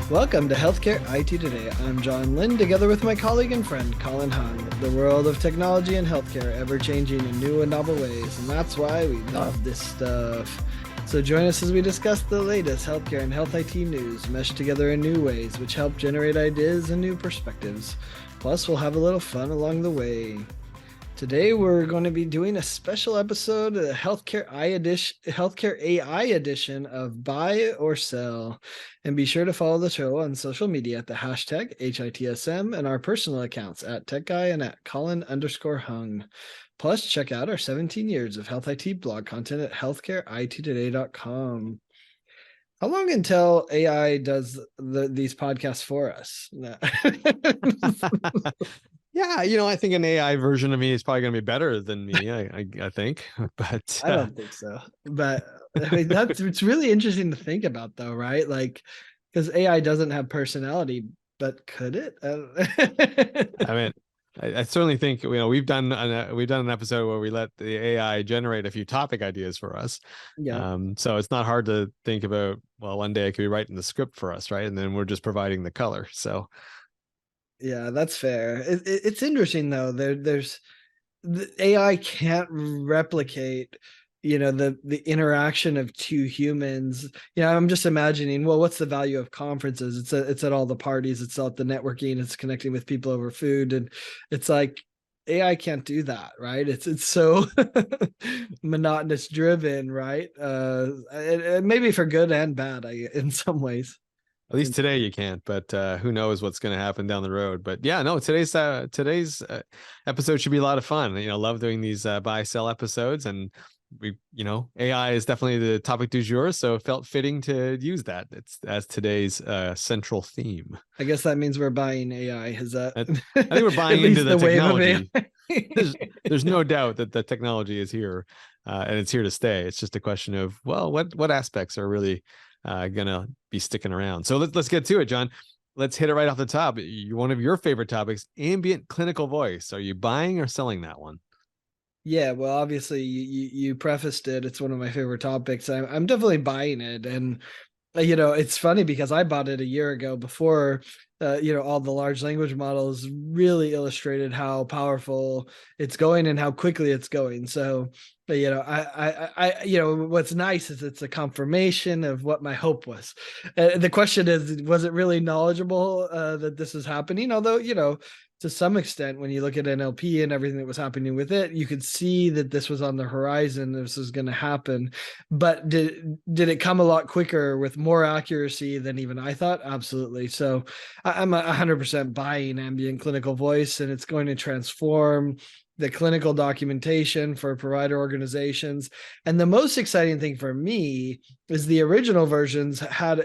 Welcome to Healthcare IT Today. I'm John Lynn, together with my colleague and friend, Colin Hung. The world of technology and healthcare ever-changing in new and novel ways, and that's why we love this stuff. So join us as we discuss the latest healthcare and health IT news, meshed together in new ways, which help generate ideas and new perspectives. Plus, we'll have a little fun along the way. Today, we're going to be doing a special episode of the Healthcare AI edition of Buy or Sell. And be sure to follow the show on social media at the hashtag HITSM and our personal accounts at TechGuy and at Colin_Hung. Plus, check out our 17 years of health IT blog content at healthcareittoday.com. How long until AI does these podcasts for us? Yeah, I think an AI version of me is probably going to be better than me. I think, but I don't think so. But I mean, it's really interesting to think about, though, right? Like, because AI doesn't have personality, but could it? I mean, I certainly think we've done an episode where we let the AI generate a few topic ideas for us. Yeah. So it's not hard to think about. Well, one day it could be writing the script for us, right? And then we're just providing the color. So. Yeah, that's fair. It's interesting though. There's the AI can't replicate, the interaction of two humans. I'm just imagining, well, what's the value of conferences? It's at all the parties, it's at the networking, it's connecting with people over food, and it's like AI can't do that, right? It's so monotonous driven, right? Maybe for good and bad, in some ways. At least today you can't, but who knows what's going to happen down the road. But yeah, no, today's episode should be a lot of fun. Love doing these buy sell episodes, and AI is definitely the topic du jour, so it felt fitting to use that. It's as today's central theme. I guess that means we're buying AI. Is that? I think we're buying into the technology. There's no doubt that the technology is here, and it's here to stay. It's just a question of, well, what aspects are really gonna be sticking around. So let's get to it, John. Let's hit it right off the top. One of your favorite topics, ambient clinical voice. Are you buying or selling that one? Yeah, well, obviously you prefaced it. It's one of my favorite topics. I'm definitely buying it, and it's funny because I bought it a year ago before all the large language models really illustrated how powerful it's going and how quickly it's going. So what's nice is it's a confirmation of what my hope was. The question is, was it really knowledgeable that this is happening? Although to some extent, when you look at NLP and everything that was happening with it, you could see that this was on the horizon. This was going to happen. But did it come a lot quicker with more accuracy than even I thought? Absolutely. So I'm 100% buying ambient clinical voice, and it's going to transform the clinical documentation for provider organizations. And the most exciting thing for me is the original versions had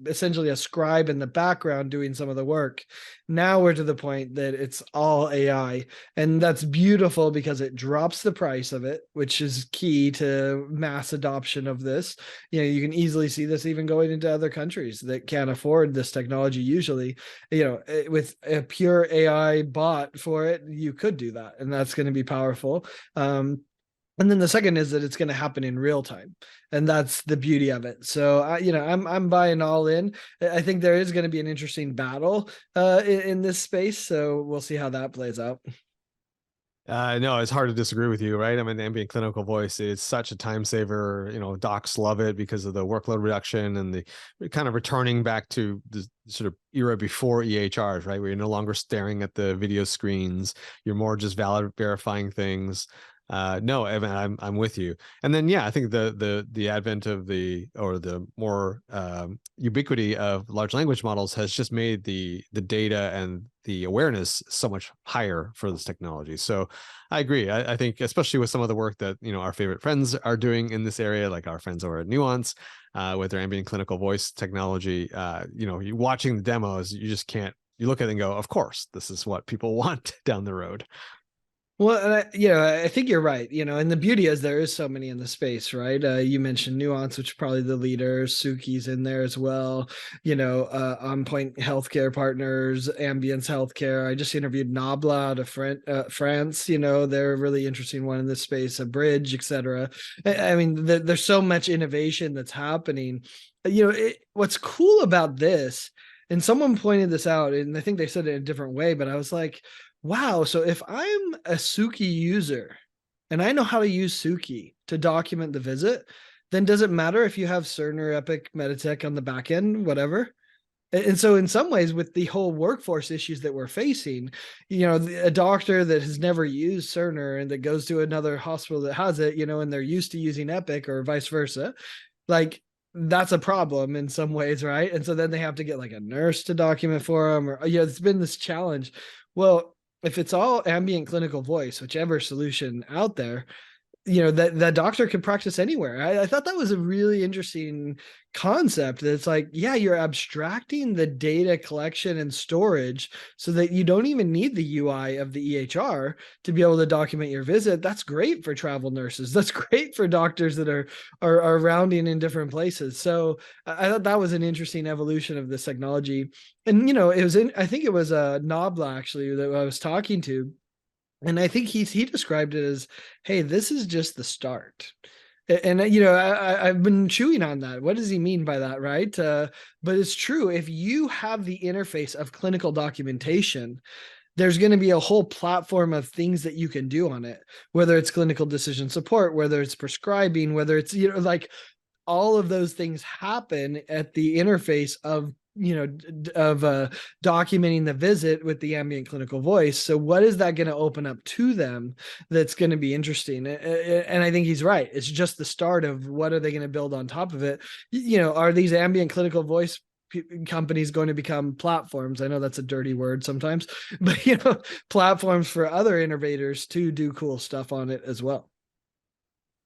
essentially a scribe in the background doing some of the work. Now we're to the point that it's all AI, and that's beautiful because it drops the price of it, which is key to mass adoption of this. You can easily see this even going into other countries that can't afford this technology usually. With a pure AI bot for it, you could do that, and that's going to be powerful. And then the second is that it's going to happen in real time, and that's the beauty of it. So I'm buying all in. I think there is going to be an interesting battle in this space, so we'll see how that plays out. No, it's hard to disagree with you, right? I mean, ambient clinical voice is such a time saver. Docs love it because of the workload reduction and the kind of returning back to the sort of era before EHRs, right? Where you're no longer staring at the video screens. You're more just verifying things. No, Evan, I'm with you. And then, yeah, I think the advent of the more ubiquity of large language models has just made the data and the awareness so much higher for this technology. So I agree. I think, especially with some of the work that, our favorite friends are doing in this area, like our friends over at Nuance, with their ambient clinical voice technology, you watching the demos, you just can't, you look at it and go, of course, this is what people want down the road. Well, and I think you're right. And the beauty is there is so many in the space, right? You mentioned Nuance, which is probably the leader. Suki's in there as well. On Point Healthcare Partners, Ambience Healthcare. I just interviewed Nabla out of France. They're a really interesting one in this space. A Bridge, etc. I mean, there's so much innovation that's happening. What's cool about this, and someone pointed this out, and I think they said it in a different way, but I was like, wow, so if I'm a Suki user and I know how to use Suki to document the visit, then does it matter if you have Cerner, Epic, Meditech on the back end, whatever? And so in some ways, with the whole workforce issues that we're facing, a doctor that has never used Cerner and that goes to another hospital that has it, and they're used to using Epic or vice versa, like that's a problem in some ways, right? And so then they have to get like a nurse to document for them, or it's been this challenge. Well, if it's all ambient clinical voice, whichever solution out there, that doctor could practice anywhere. I thought that was a really interesting concept. That it's like, yeah, you're abstracting the data collection and storage so that you don't even need the UI of the EHR to be able to document your visit. That's great for travel nurses. That's great for doctors that are rounding in different places. So I thought that was an interesting evolution of this technology. And it was I think it was Nobla actually that I was talking to, and I think he described it as, hey, this is just the start. And I've been chewing on that. What does he mean by that, right? But it's true. If you have the interface of clinical documentation, there's going to be a whole platform of things that you can do on it, whether it's clinical decision support, whether it's prescribing, whether it's like all of those things happen at the interface of documenting the visit with the ambient clinical voice. So what is that going to open up to them that's going to be interesting? And I think he's right. It's just the start of what are they going to build on top of it. Are these ambient clinical voice companies going to become platforms? I know that's a dirty word sometimes, but platforms for other innovators to do cool stuff on it as well.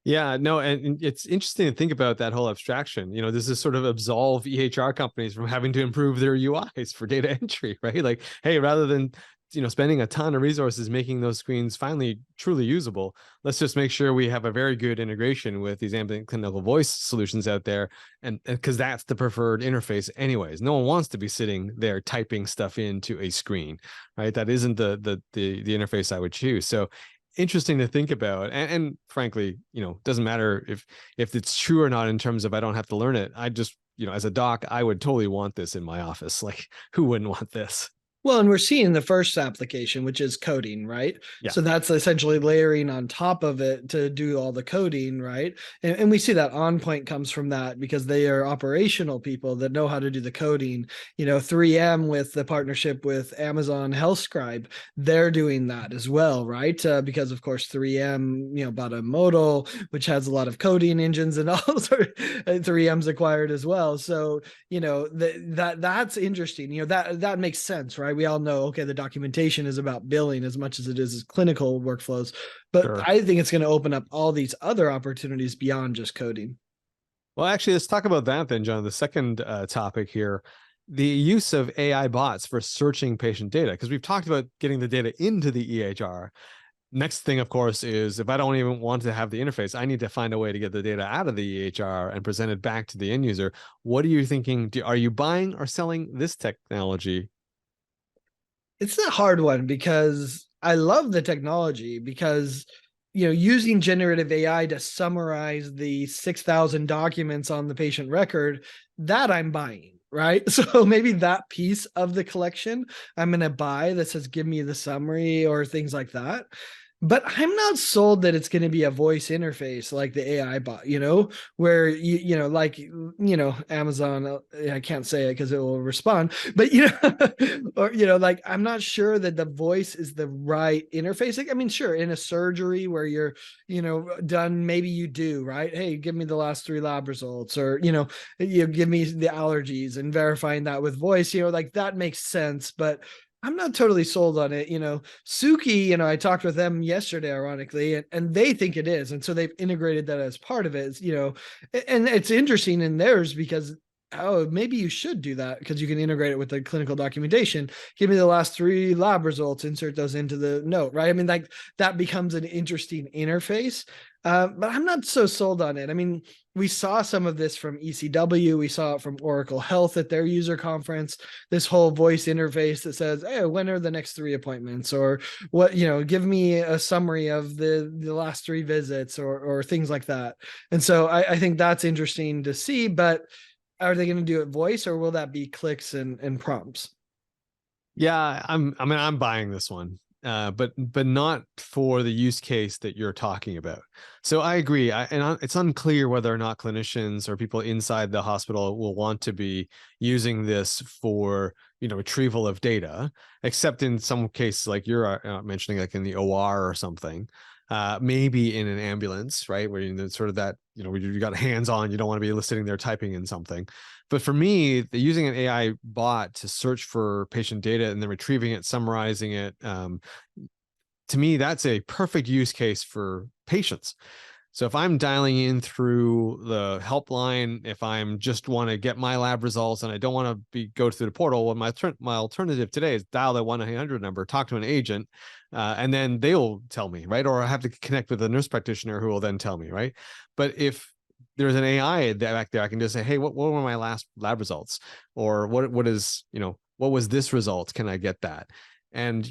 Yeah, no, and it's interesting to think about that whole abstraction. This is sort of absolve EHR companies from having to improve their UIs for data entry, right? Like, hey, rather than spending a ton of resources making those screens finally truly usable, let's just make sure we have a very good integration with these ambient clinical voice solutions out there, and because that's the preferred interface anyways. No one wants to be sitting there typing stuff into a screen, right? That isn't the interface I would choose. So interesting to think about, and frankly, doesn't matter if it's true or not in terms of I don't have to learn it. I just, as a doc, I would totally want this in my office. Like, who wouldn't want this? Well, and we're seeing the first application, which is coding, right? Yeah. So that's essentially layering on top of it to do all the coding, right? And we see that OnPoint comes from that because they are operational people that know how to do the coding. 3M with the partnership with Amazon HealthScribe, they're doing that as well, right? Because of course 3M, bought a Modal, which has a lot of coding engines and all. 3M's acquired as well. So that's interesting. That makes sense, right? We all know, okay, the documentation is about billing as much as it is clinical workflows, but Sure. I think it's going to open up all these other opportunities beyond just coding. Well, actually, let's talk about that then, John. The second topic here, the use of AI bots for searching patient data, because we've talked about getting the data into the EHR. Next thing, of course, is if I don't even want to have the interface, I need to find a way to get the data out of the EHR and present it back to the end user. What are you thinking? Are you buying or selling this technology? It's a hard one because I love the technology because using generative AI to summarize the 6,000 documents on the patient record, that I'm buying, right? So maybe that piece of the collection I'm going to buy that says, give me the summary or things like that. But I'm not sold that it's going to be a voice interface like the AI bot, where like Amazon, I can't say it because it will respond, but or like I'm not sure that the voice is the right interface. Like, I mean, sure, in a surgery where you're done, maybe you do, right? Hey, give me the last 3 lab results, or you give me the allergies and verifying that with voice, like that makes sense, but I'm not totally sold on it. Suki, I talked with them yesterday, ironically, and they think it is. And so they've integrated that as part of it, and it's interesting in theirs because oh, maybe you should do that because you can integrate it with the clinical documentation. Give me the last 3 lab results, insert those into the note, right? I mean, like that becomes an interesting interface. But I'm not so sold on it. I mean, we saw some of this from ECW. We saw it from Oracle Health at their user conference. This whole voice interface that says, "Hey, when are the next 3 appointments?" Or what, give me a summary of the last 3 visits, or things like that. And so I think that's interesting to see. But are they going to do it voice, or will that be clicks and prompts? Yeah, I'm buying this one. But not for the use case that you're talking about. So I agree. It's unclear whether or not clinicians or people inside the hospital will want to be using this for, retrieval of data, except in some cases like you're mentioning, like in the OR or something. Maybe in an ambulance, right, where sort of that, where you got hands on, you don't want to be sitting there typing in something. But for me, using an AI bot to search for patient data and then retrieving it, summarizing it, to me, that's a perfect use case for patients. So if I'm dialing in through the helpline, if I'm just want to get my lab results and I don't want to go through the portal, well, my alternative today is dial that 1-800 number, talk to an agent, and then they'll tell me, right? Or I have to connect with a nurse practitioner who will then tell me, right? But if there's an AI back there, I can just say, hey, what were my last lab results? Or what was this result? Can I get that? And,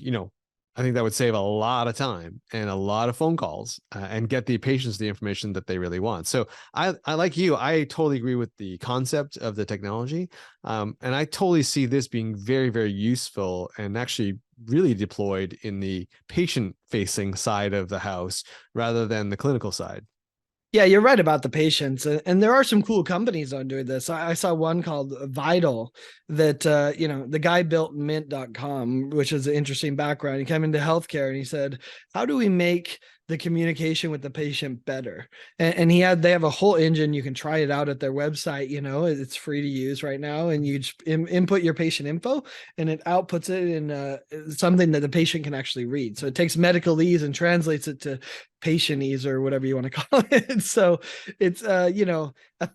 I think that would save a lot of time and a lot of phone calls, and get the patients the information that they really want. So I like you, I totally agree with the concept of the technology. And I totally see this being very, very useful and actually really deployed in the patient facing side of the house rather than the clinical side. Yeah, you're right about the patients, and there are some cool companies on doing this. I saw one called Vital that the guy built Mint.com, which is an interesting background. He came into healthcare and he said, "How do we make the communication with the patient better?" And they have a whole engine. You can try it out at their website. It's free to use right now, and you just input your patient info, and it outputs it in something that the patient can actually read. So it takes medicalese and translates it to patientese or whatever you want to call it. So it's a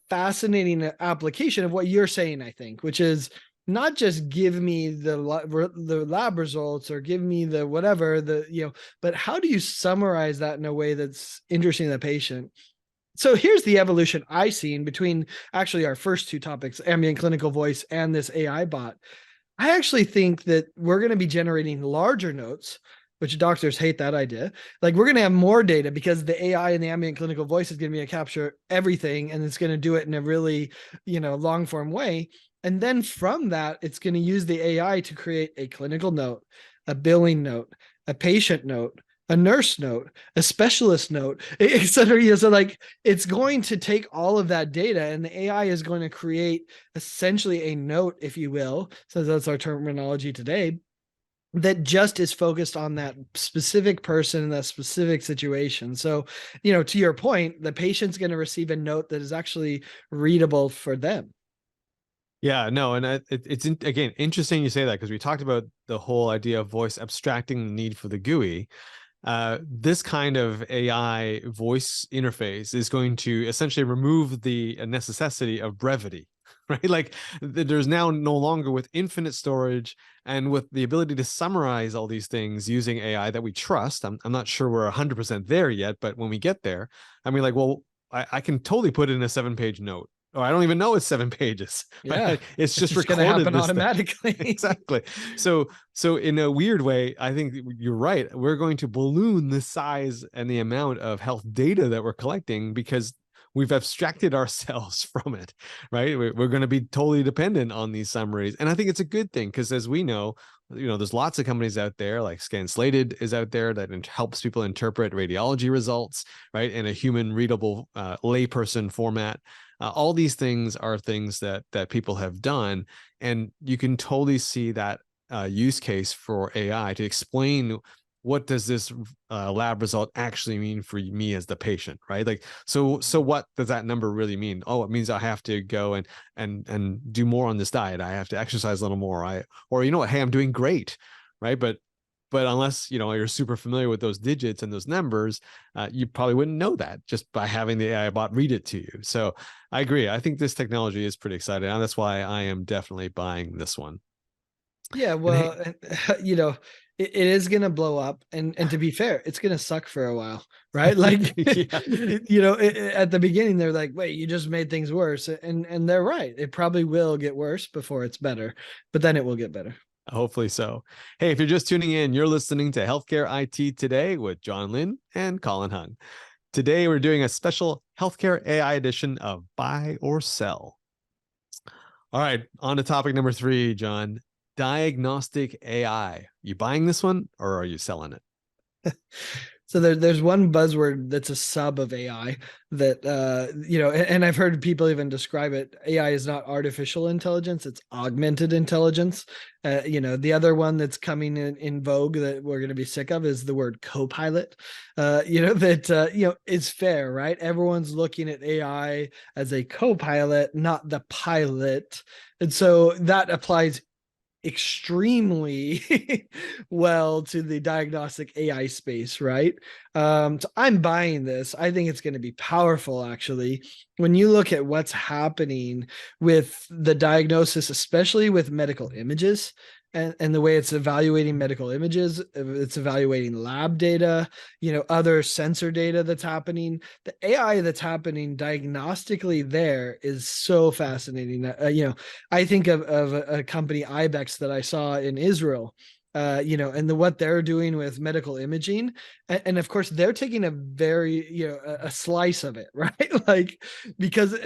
fascinating application of what you're saying, I think, which is not just give me the lab results or give me the whatever, but how do you summarize that in a way that's interesting to the patient? So here's the evolution I've seen between actually our first 2 topics, ambient clinical voice and this AI bot. I actually think that we're going to be generating larger notes, which doctors hate that idea. Like, we're going to have more data because the AI and the ambient clinical voice is going to be able to capture everything, and it's going to do it in a really, long form way. And then from that, it's going to use the AI to create a clinical note, a billing note, a patient note, a nurse note, a specialist note, et cetera. So like, it's going to take all of that data, and the AI is going to create essentially a note, if you will. So that's our terminology today, that just is focused on that specific person in that specific situation. So, to your point, the patient's going to receive a note that is actually readable for them. Yeah, no, and it's again interesting you say that, because we talked about the whole idea of voice abstracting the need for the GUI. This kind of AI voice interface is going to essentially remove the necessity of brevity, right? Like there's now no longer, with infinite storage and with the ability to summarize all these things using AI that we trust. I'm not sure we're 100% there yet, but when we get there, I mean, like, well, I can totally put in a 7-page note. Or I don't even know it's 7 pages. Yeah. Right? It's just going to recorded happen automatically. Exactly. So in a weird way, I think you're right. We're going to balloon the size and the amount of health data that we're collecting because we've abstracted ourselves from it, right? We're going to be totally dependent on these summaries. And I think it's a good thing because, as we know, there's lots of companies out there, like Scanslated is out there that helps people interpret radiology results, right, in a human readable layperson format. All these things are things that people have done, and you can totally see that use case for AI to explain what does this lab result actually mean for me as the patient, right? Like, so what does that number really mean? Oh, it means I have to go and do more on this diet. I have to exercise a little more. Or you know what? Hey, I'm doing great, right? But But unless, you're super familiar with those digits and those numbers, you probably wouldn't know that just by having the AI bot read it to you. So I agree. I think this technology is pretty exciting. And that's why I am definitely buying this one. Yeah, And hey, well, it is gonna blow up, and to be fair, it's gonna suck for a while, right? Like, yeah, at the beginning, they're like, "Wait, you just made things worse," and they're right. It probably will get worse before it's better, but then it will get better. hopefully so. Hey, if you're just tuning in, you're listening to Healthcare IT Today with John Lynn and Colin Hung. Today, we're doing a special healthcare AI edition of Buy or Sell. All right, on to topic number 3, John. Diagnostic AI. You buying this one or are you selling it? So there's one buzzword that's a sub of AI that and I've heard people even describe it. AI is not artificial intelligence; it's augmented intelligence. The other one that's coming in vogue that we're going to be sick of is the word copilot. That is fair, right? Everyone's looking at AI as a copilot, not the pilot, and so that applies extremely well to the diagnostic AI space, right? So I'm buying this. I think it's going to be powerful, actually. When you look at what's happening with the diagnosis, especially with medical images, and the way it's evaluating medical images, it's evaluating lab data, other sensor data that's happening. The AI that's happening diagnostically there is so fascinating. I think of a company Ibex that I saw in Israel, and what they're doing with medical imaging, and of course they're taking a very, a slice of it, right? Like,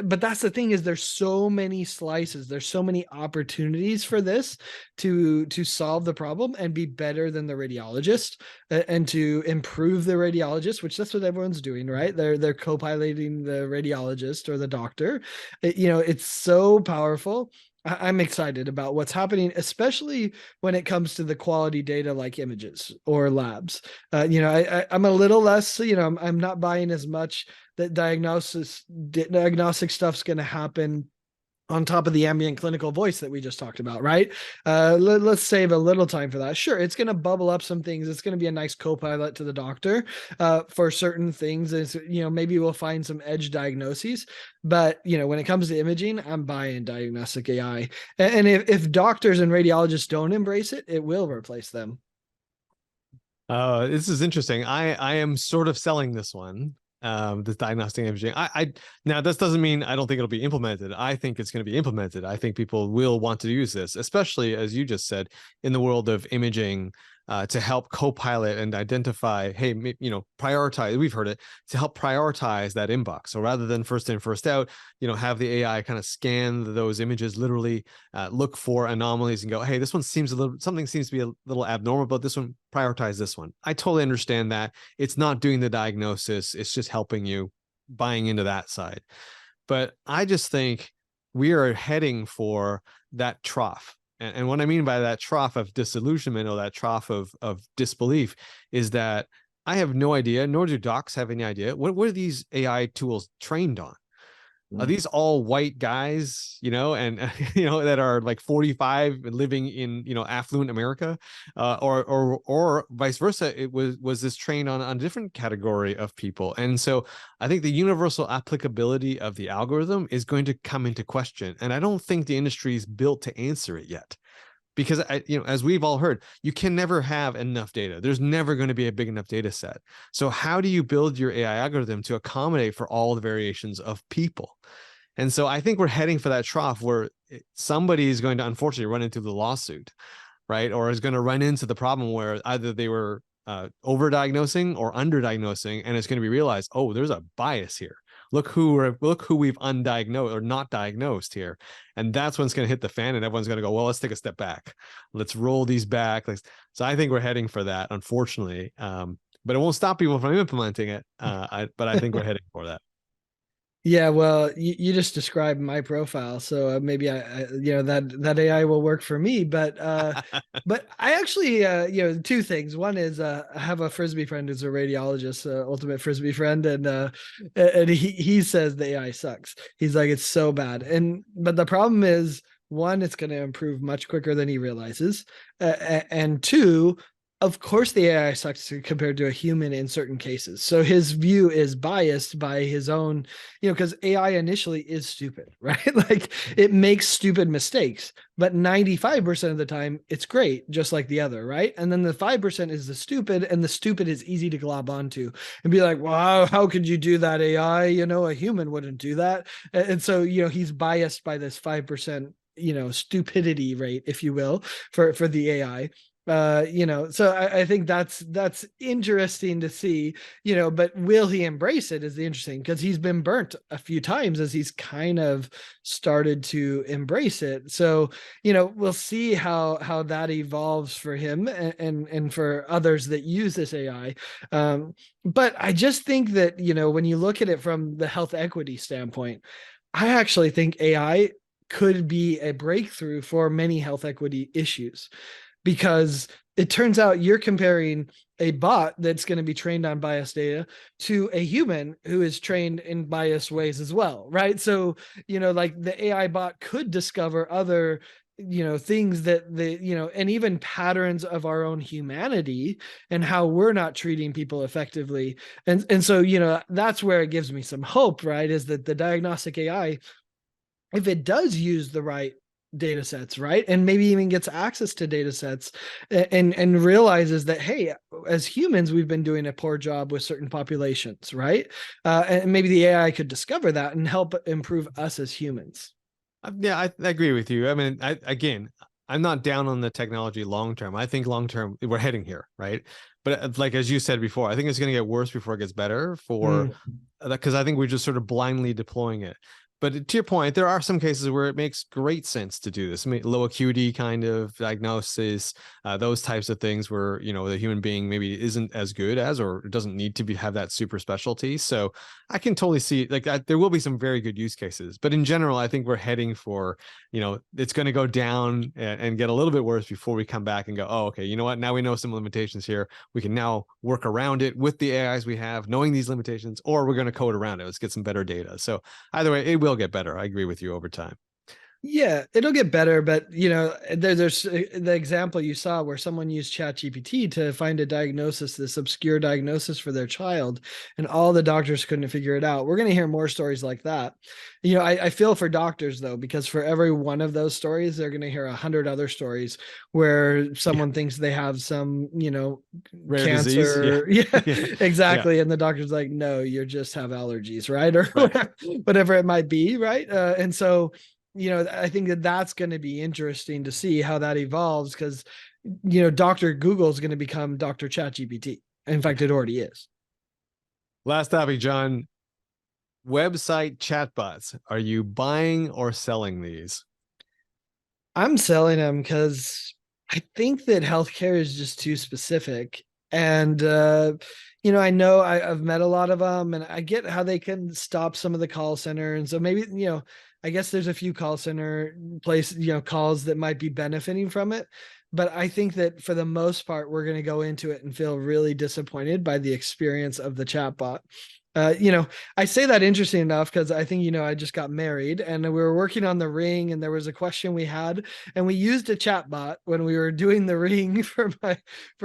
but that's the thing, is there's so many slices, there's so many opportunities for this to solve the problem and be better than the radiologist, and to improve the radiologist, which that's what everyone's doing, right? They're co-piloting the radiologist or the doctor. It's so powerful. I'm excited about what's happening, especially when it comes to the quality data like images or labs. I'm a little less, I'm not buying as much that diagnostic stuff's going to happen on top of the ambient clinical voice that we just talked about, right? Let's save a little time for that. Sure, it's going to bubble up some things. It's going to be a nice co-pilot to the doctor for certain things. Maybe we'll find some edge diagnoses. But, when it comes to imaging, I'm buying diagnostic AI. And if doctors and radiologists don't embrace it, it will replace them. This is interesting. I am sort of selling this one. This diagnostic imaging. I now this doesn't mean I don't think it'll be implemented. I think it's going to be implemented. I think people will want to use this, especially as you just said, in the world of imaging, to help co-pilot and identify, hey, prioritize. We've heard it, to help prioritize that inbox. So rather than first in, first out, have the AI kind of scan those images, literally look for anomalies and go, hey, this one seems something seems to be a little abnormal about this one. Prioritize this one. I totally understand that. It's not doing the diagnosis. It's just helping you, buying into that side. But I just think we are heading for that trough. And what I mean by that trough of disillusionment or that trough of disbelief is that I have no idea, nor do docs have any idea. What are these AI tools trained on? Are these all white guys, and that are like 45 living in affluent America, or vice versa? It was this trained on a different category of people, and so I think the universal applicability of the algorithm is going to come into question, and I don't think the industry is built to answer it yet. Because as we've all heard, you can never have enough data. There's never going to be a big enough data set. So how do you build your AI algorithm to accommodate for all the variations of people? And so I think we're heading for that trough where somebody is going to unfortunately run into the lawsuit, right? Or is going to run into the problem where either they were overdiagnosing or underdiagnosing, and it's going to be realized, oh, there's a bias here. Look who we've undiagnosed or not diagnosed here. And that's when it's going to hit the fan and everyone's going to go, well, let's take a step back. Let's roll these back. So I think we're heading for that, unfortunately. But it won't stop people from implementing it. But I think we're heading for that. Yeah, well, you just described my profile, so maybe that AI will work for me. But but I actually two things. One is I have a frisbee friend who's a radiologist, ultimate frisbee friend, and he says the AI sucks. He's like, it's so bad, but the problem is, one, it's going to improve much quicker than he realizes, and two, of course the AI sucks compared to a human in certain cases. So his view is biased by his own, because AI initially is stupid, right? Like it makes stupid mistakes, but 95% of the time it's great, just like the other, right? And then the 5% is the stupid, and the stupid is easy to glob onto and be like, wow, how could you do that, AI? A human wouldn't do that. And so, he's biased by this 5%, stupidity rate, if you will, for the AI. So I think that's interesting to see, but will he embrace it is the interesting, because he's been burnt a few times as he's kind of started to embrace it. So we'll see how that evolves for him, and for others that use this AI. But I just think that when you look at it from the health equity standpoint, I actually think AI could be a breakthrough for many health equity issues, because it turns out you're comparing a bot that's going to be trained on biased data to a human who is trained in biased ways as well, right? So, like the AI bot could discover other things that and even patterns of our own humanity and how we're not treating people effectively. And so that's where it gives me some hope, right? Is that the diagnostic AI, if it does use the right data sets, right, and maybe even gets access to data sets, and realizes that, hey, as humans we've been doing a poor job with certain populations, right, and maybe the AI could discover that and help improve us as humans. Yeah, I agree with you. I mean, again, I'm not down on the technology long term. I think long term we're heading here, right? But like as you said before, I think it's going to get worse before it gets better for because I think we're just sort of blindly deploying it. But to your point, there are some cases where it makes great sense to do this. I mean, low acuity kind of diagnosis, those types of things where, the human being maybe isn't as good as, or doesn't need to have that super specialty. So I can totally see like that. There will be some very good use cases, but in general, I think we're heading for, it's going to go down and get a little bit worse before we come back and go, oh, okay, you know what? Now we know some limitations here. We can now work around it with the AIs we have, knowing these limitations, or we're going to code around it. Let's get some better data. So either way, it will get better. I agree with you over time. Yeah, it'll get better, but there's the example you saw where someone used ChatGPT to find a diagnosis, this obscure diagnosis for their child, and all the doctors couldn't figure it out. We're going to hear more stories like that. I feel for doctors though, because for every one of those stories, they're going to hear 100 other stories where someone thinks they have some, Rare disease. Yeah. cancer. Yeah, Yeah. exactly. Yeah. And the doctor's like, no, you just have allergies, right? Or Right. whatever it might be, right? And so I think that that's going to be interesting to see how that evolves, because, Dr. Google is going to become Dr. ChatGPT. In fact, it already is. Last topic, John. Website chatbots. Are you buying or selling these? I'm selling them because I think that healthcare is just too specific. And, I know I've met a lot of them, and I get how they can stop some of the call center. And so maybe, I guess there's a few call center calls that might be benefiting from it. But I think that for the most part, we're going to go into it and feel really disappointed by the experience of the chatbot. I say that interesting enough because I think, I just got married and we were working on the ring, and there was a question we had, and we used a chat bot when we were doing the ring for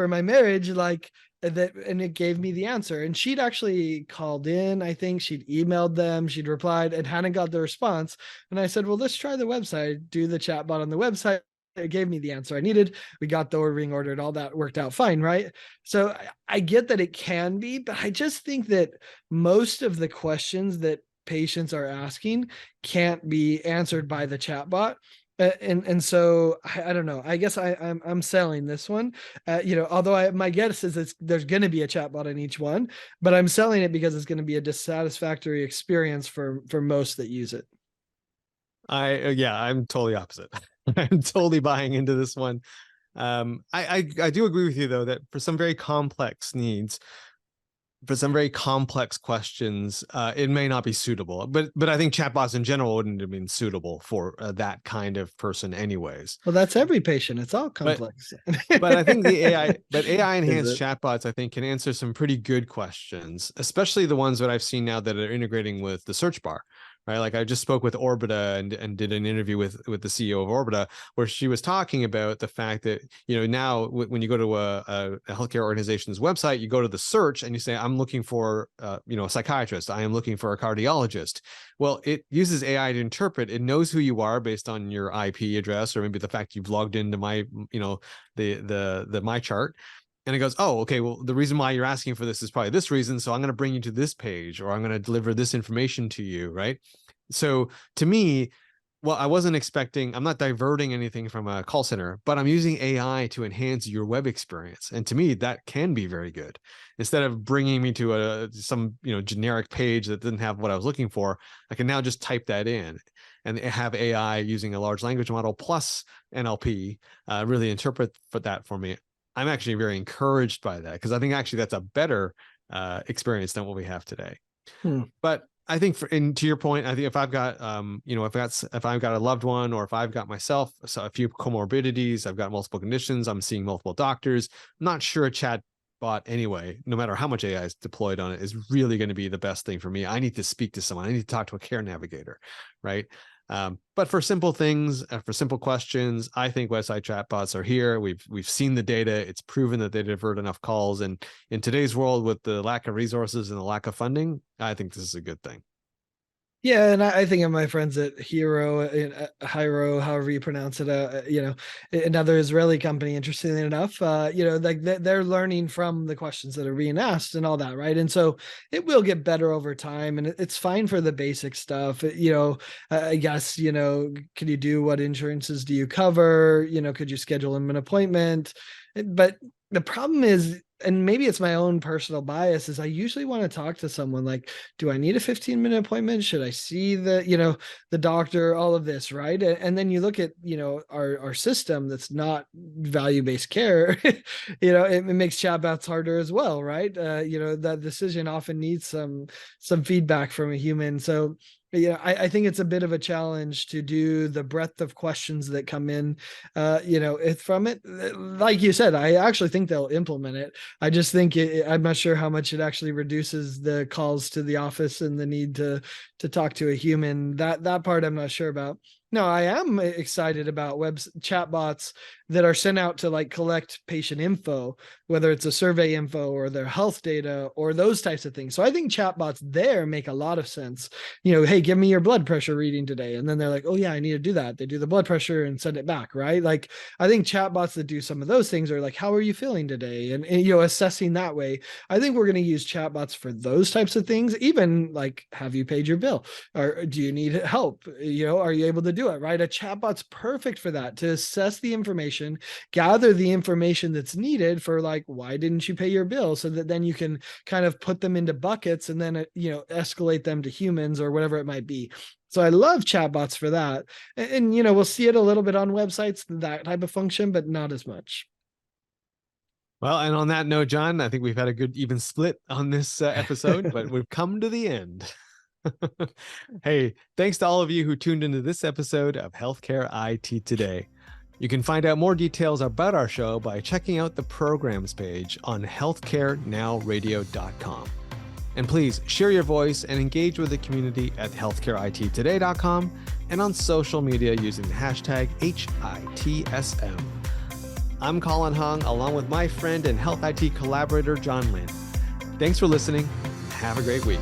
my marriage, like that, and it gave me the answer. And she'd actually called in, I think she'd emailed them, she'd replied and hadn't got the response. And I said, well, let's try the website, do the chat bot on the website. It gave me the answer I needed. We got the ring ordered, all that worked out fine, right? So I get that it can be, but I just think that most of the questions that patients are asking can't be answered by the chatbot. And so I don't know. I guess I'm selling this one. Although my guess is there's going to be a chatbot in each one, but I'm selling it because it's going to be a dissatisfactory experience for most that use it. I'm totally opposite. I'm totally buying into this one. I do agree with you though that for some very complex needs, for some very complex questions, it may not be suitable. But I think chatbots in general wouldn't have been suitable for that kind of person, anyways. Well, that's every patient. It's all But complex. but I think AI Is enhanced it? chatbots, I think, can answer some pretty good questions, especially the ones that I've seen now that are integrating with the search bar, right? Like I just spoke with Orbita and did an interview with the CEO of Orbita, where she was talking about the fact that, now when you go to a healthcare organization's website, you go to the search and you say, I'm looking for, a psychiatrist. I am looking for a cardiologist. Well, it uses AI to interpret. It knows who you are based on your IP address, or maybe the fact you've logged into my, the my chart. And it goes, oh, okay, well, the reason why you're asking for this is probably this reason. So I'm going to bring you to this page, or I'm going to deliver this information to you, right? So to me, well, I'm not diverting anything from a call center, but I'm using AI to enhance your web experience. And to me, that can be very good. Instead of bringing me to some generic page that didn't have what I was looking for, I can now just type that in and have AI using a large language model plus NLP really interpret that for me. I'm actually very encouraged by that, because I think actually that's a better experience than what we have today. But I think to your point, I think if I've got, if I've got a loved one, or if I've got myself a few comorbidities, I've got multiple conditions, I'm seeing multiple doctors, I'm not sure a chat bot anyway, no matter how much AI is deployed on it, is really going to be the best thing for me. I need to speak to someone. I need to talk to a care navigator, right? But for simple things, for simple questions, I think website chatbots are here. We've seen the data. It's proven that they divert enough calls. And in today's world, with the lack of resources and the lack of funding, I think this is a good thing. Yeah, and I think of my friends at Hiro, however you pronounce it, another Israeli company. Interestingly enough, like they're learning from the questions that are being asked and all that, right? And so it will get better over time, and it's fine for the basic stuff. I guess can you do, what insurances do you cover? Could you schedule them an appointment? But the problem is, and maybe it's my own personal bias, is I usually want to talk to someone like, do I need a 15-minute appointment? Should I see the doctor, all of this, right? And then you look at, our system that's not value-based care, it makes chatbots harder as well, right? That decision often needs some feedback from a human. So I think it's a bit of a challenge to do the breadth of questions that come in, from it. Like you said, I actually think they'll implement it. I just think I'm not sure how much it actually reduces the calls to the office and the need to talk to a human. That part I'm not sure about. No, I am excited about web chatbots that are sent out to like collect patient info, whether it's a survey info or their health data or those types of things. So I think chatbots there make a lot of sense. Hey, give me your blood pressure reading today. And then they're like, oh yeah, I need to do that. They do the blood pressure and send it back, right? Like I think chatbots that do some of those things are like, how are you feeling today? And assessing that way. I think we're going to use chatbots for those types of things, even like, have you paid your bill? Or do you need help? Are you able to do it, right? A chatbot's perfect for that, to assess the information, gather the information that's needed for like, why didn't you pay your bill? So that then you can kind of put them into buckets and then, escalate them to humans or whatever it might be. So I love chatbots for that. And we'll see it a little bit on websites, that type of function, but not as much. Well, and on that note, John, I think we've had a good even split on this episode, but we've come to the end. Hey, thanks to all of you who tuned into this episode of Healthcare IT Today. You can find out more details about our show by checking out the programs page on healthcarenowradio.com. And please share your voice and engage with the community at healthcareittoday.com and on social media using the hashtag HITSM. I'm Colin Hung, along with my friend and Health IT collaborator, John Lynn. Thanks for listening. Have a great week.